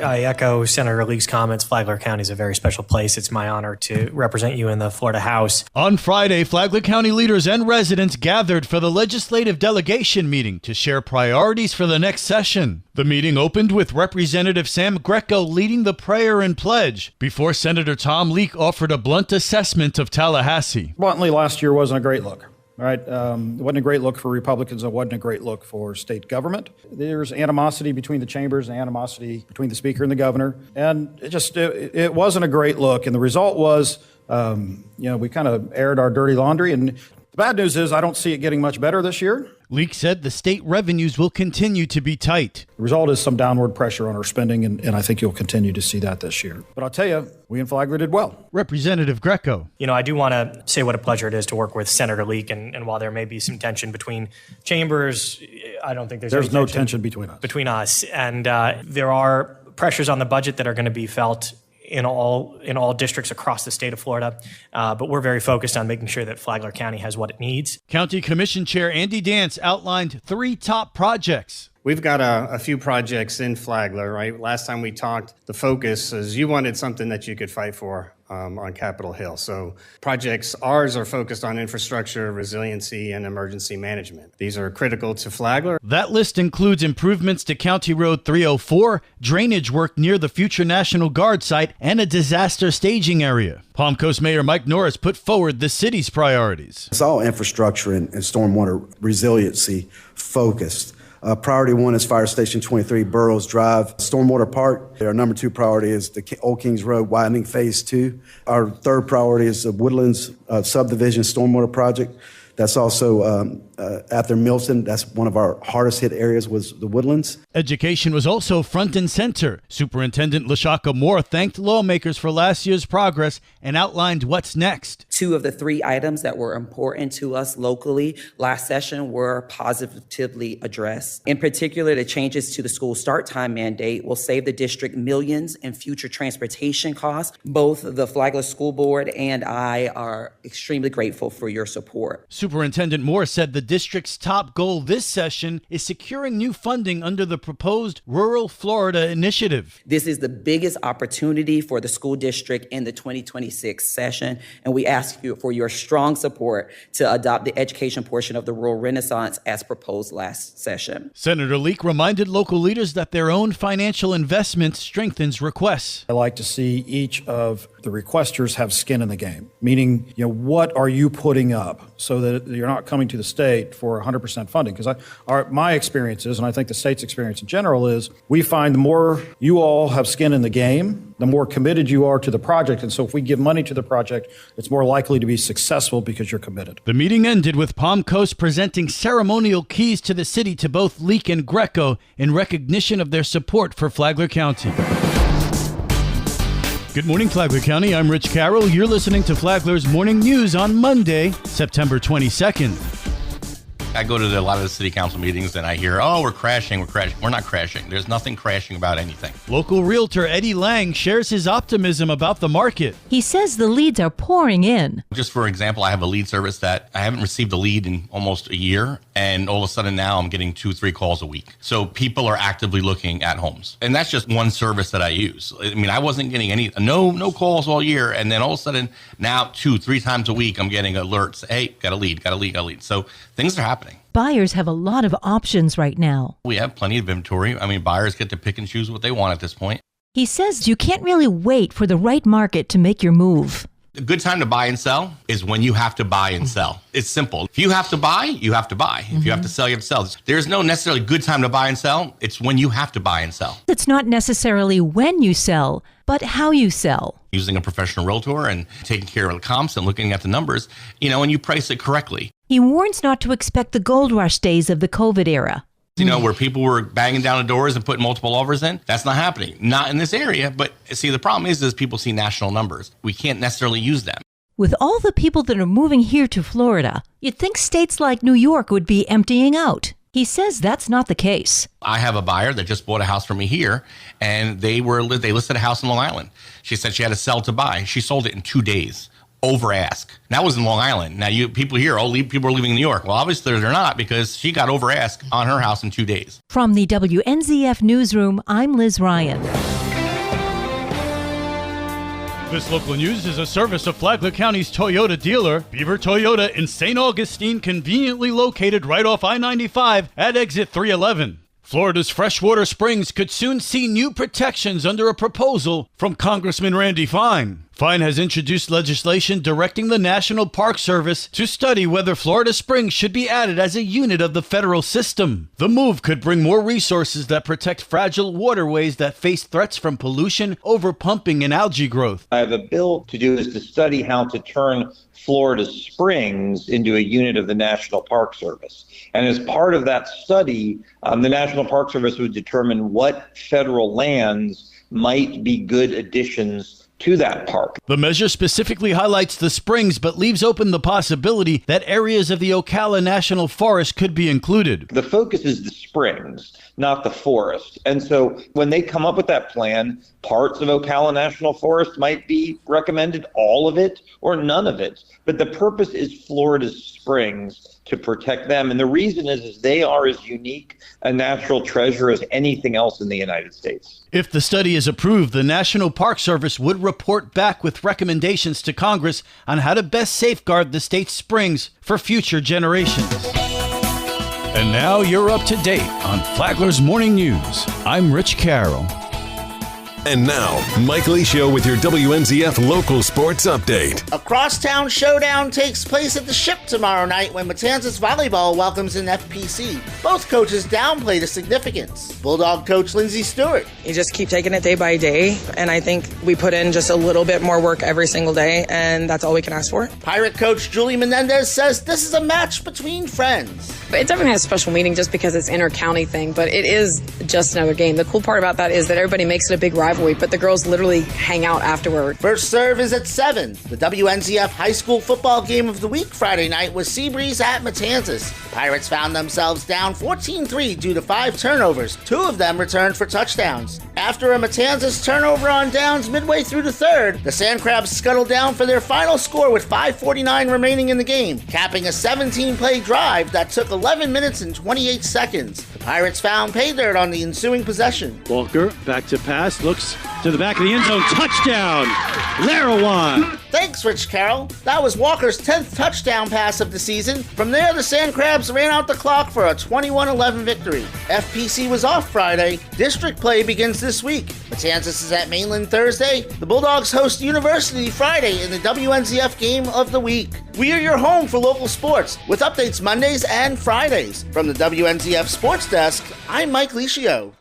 I echo Senator Leake's comments. Flagler County is a very special place. It's my honor to represent you in the Florida House. On Friday, Flagler County leaders and residents gathered for the legislative delegation meeting to share priorities for the next session. The meeting opened with Representative Sam Greco leading the prayer and pledge before Senator Tom Leake offered a blunt assessment of Tallahassee. Bluntly, last year wasn't a great look. Right, it wasn't a great look for Republicans. It wasn't a great look for state government. There's animosity between the chambers, and animosity between the speaker and the governor, and it wasn't a great look. And the result was, we kind of aired our dirty laundry. And the bad news is, I don't see it getting much better this year. Leake said the state revenues will continue to be tight. The result is some downward pressure on our spending, and I think you'll continue to see that this year. But I'll tell you, we in Flagler did well. Representative Greco. I do want to say what a pleasure it is to work with Senator Leake, and while there may be some tension between chambers, I don't think there's no tension between us. And there are pressures on the budget that are going to be felt in all districts across the state of Florida, but we're very focused on making sure that Flagler County has what it needs. County Commission Chair Andy Dance outlined 3 top projects. We've got a few projects in Flagler, right? Last time we talked, the focus is you wanted something that you could fight for on Capitol Hill. So ours are focused on infrastructure, resiliency, and emergency management. These are critical to Flagler. That list includes improvements to County Road 304, drainage work near the future National Guard site, and a disaster staging area. Palm Coast Mayor Mike Norris put forward the city's priorities. It's all infrastructure and stormwater resiliency focused. Priority 1 is Fire Station 23, Burroughs Drive, Stormwater Park. Our number 2 priority is the Old Kings Road widening Phase 2. Our 3rd priority is the Woodlands Subdivision Stormwater Project. That's also after Milton. That's one of our hardest hit areas was the Woodlands. Education was also front and center. Superintendent LaShaka Moore thanked lawmakers for last year's progress and outlined what's next. 2 of the 3 items that were important to us locally last session were positively addressed. In particular, the changes to the school start time mandate will save the district millions in future transportation costs. Both the Flagler School Board and I are extremely grateful for your support. Superintendent Moore said the district's top goal this session is securing new funding under the proposed Rural Florida Initiative. This is the biggest opportunity for the school district in the 2026 session, and we ask you for your strong support to adopt the education portion of the Rural Renaissance as proposed last session. Senator Leake reminded local leaders that their own financial investment strengthens requests. I like to see each of the requesters have skin in the game, meaning, what are you putting up so that you're not coming to the state for 100% funding? Because my experience is, and I think the state's experience in general is, we find the more you all have skin in the game, the more committed you are to the project. And so if we give money to the project, it's more likely to be successful because you're committed. The meeting ended with Palm Coast presenting ceremonial keys to the city to both Leake and Greco in recognition of their support for Flagler County. Good morning, Flagler County. I'm Rich Carroll. You're listening to Flagler's Morning News on Monday, September 22nd. I go to a lot of the city council meetings and I hear, we're crashing. We're not crashing. There's nothing crashing about anything. Local realtor Eddie Lang shares his optimism about the market. He says the leads are pouring in. Just for example, I have a lead service that I haven't received a lead in almost a year. And all of a sudden now I'm getting 2-3 calls a week. So people are actively looking at homes. And that's just one service that I use. I mean, I wasn't getting no calls all year. And then all of a sudden now 2-3 times a week, I'm getting alerts. Hey, got a lead. So things are happening. Buyers have a lot of options right now. We have plenty of inventory. I mean, buyers get to pick and choose what they want at this point. He says you can't really wait for the right market to make your move. A good time to buy and sell is when you have to buy and sell. It's simple. If you have to buy, you have to buy. If you have to sell, you have to sell. There's no necessarily good time to buy and sell. It's when you have to buy and sell. It's not necessarily when you sell, but how you sell. Using a professional realtor and taking care of the comps and looking at the numbers, and you price it correctly. He warns not to expect the gold rush days of the COVID era. Where people were banging down the doors and putting multiple offers in. That's not happening. Not in this area. But see, the problem is people see national numbers. We can't necessarily use them. With all the people that are moving here to Florida, you'd think states like New York would be emptying out. He says that's not the case. I have a buyer that just bought a house from me here, and they listed a house in Long Island. She said she had to sell to buy. She sold it in 2 days. Over ask. That was in Long Island. Now people here, people are leaving New York. Well, obviously they're not, because she got over ask on her house in 2 days. From the WNZF newsroom, I'm Liz Ryan. This local news is a service of Flagler County's Toyota dealer, Beaver Toyota in St. Augustine, conveniently located right off I-95 at exit 311. Florida's freshwater springs could soon see new protections under a proposal from Congressman Randy Fine. Fine has introduced legislation directing the National Park Service to study whether Florida springs should be added as a unit of the federal system. The move could bring more resources that protect fragile waterways that face threats from pollution, overpumping, and algae growth. I have a bill to do is to study how to turn Florida springs into a unit of the National Park Service. And as part of that study, the National Park Service would determine what federal lands might be good additions to that park. The measure specifically highlights the springs, but leaves open the possibility that areas of the Ocala National Forest could be included. The focus is the springs, not the forest. And so when they come up with that plan, parts of Ocala National Forest might be recommended, all of it or none of it. But the purpose is Florida's springs, to protect them. And the reason is they are as unique a natural treasure as anything else in the United States. If the study is approved, the National Park Service would report back with recommendations to Congress on how to best safeguard the state's springs for future generations. And now you're up to date on Flagler's Morning News. I'm Rich Carroll. And now, Mike Licio with your WNZF local sports update. A crosstown showdown takes place at the Ship tomorrow night when Matanzas Volleyball welcomes in FPC. Both coaches downplay the significance. Bulldog coach Lindsey Stewart. You just keep taking it day by day, and I think we put in just a little bit more work every single day, and that's all we can ask for. Pirate coach Julie Menendez says this is a match between friends. It definitely has a special meaning just because it's inter-county thing, but it is just another game. The cool part about that is that everybody makes it a big rivalry, but the girls literally hang out afterward. First serve is at 7. The WNZF high school football game of the week Friday night was Seabreeze at Matanzas. Pirates found themselves down 14-3 due to 5 turnovers. 2 of them returned for touchdowns. After a Matanzas turnover on downs midway through the third, the Sandcrabs scuttled down for their final score with 5:49 remaining in the game, capping a 17-play drive that took 11 minutes and 28 seconds. The Pirates found pay dirt on the ensuing possession. Walker back to pass, looks to the back of the end zone, touchdown, Larawan. Thanks, Rich Carroll. That was Walker's 10th touchdown pass of the season. From there, the Sandcrabs ran out the clock for a 21-11 victory. FPC was off Friday. District play begins this week. Matanzas is at Mainland Thursday. The Bulldogs host University Friday in the WNZF game of the week. We are your home for local sports, with updates Mondays and Fridays. From the WNZF Sports Desk, I'm Mike Licio.